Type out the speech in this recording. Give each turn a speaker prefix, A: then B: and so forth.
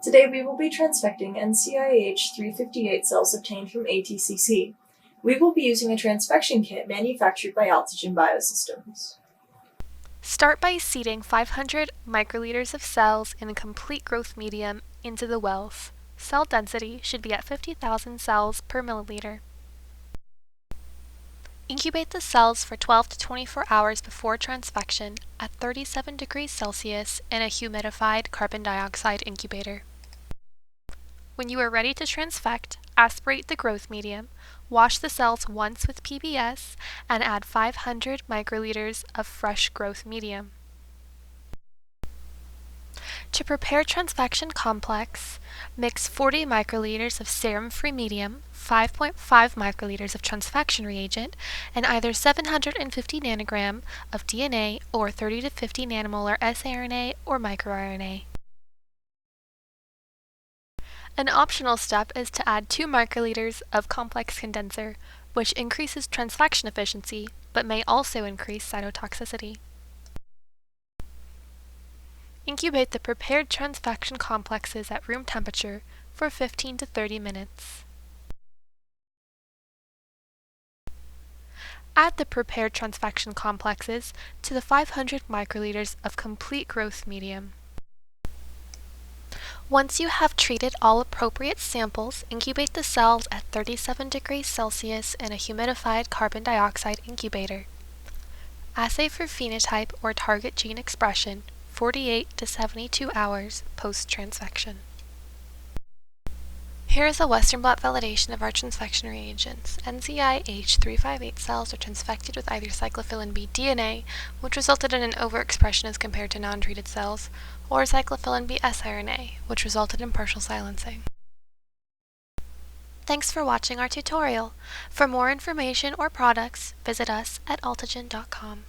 A: Today we will be transfecting NCI H358 cells obtained from ATCC. We will be using a transfection kit manufactured by Altogen Biosystems.
B: Start by seeding 500 microliters of cells in a complete growth medium into the wells. Cell density should be at 50,000 cells per milliliter. Incubate the cells for 12 to 24 hours before transfection at 37 degrees Celsius in a humidified carbon dioxide incubator. When you are ready to transfect, aspirate the growth medium, wash the cells once with PBS, and add 500 microliters of fresh growth medium. To prepare transfection complex, mix 40 microliters of serum-free medium, 5.5 microliters of transfection reagent, and either 750 nanogram of DNA or 30 to 50 nanomolar siRNA or microRNA. An optional step is to add 2 microliters of complex condenser, which increases transfection efficiency, but may also increase cytotoxicity. Incubate the prepared transfection complexes at room temperature for 15 to 30 minutes. Add the prepared transfection complexes to the 500 microliters of complete growth medium. Once you have treated all appropriate samples, incubate the cells at 37 degrees Celsius in a humidified carbon dioxide incubator. Assay for phenotype or target gene expression 48 to 72 hours post-transfection. Here is a Western blot validation of our transfection reagents. NCI H358 cells are transfected with either cyclophilin B DNA, which resulted in an overexpression as compared to non-treated cells, or cyclophilin B siRNA, which resulted in partial silencing. Thanks for watching our tutorial. For more information or products, visit us at altogen.com.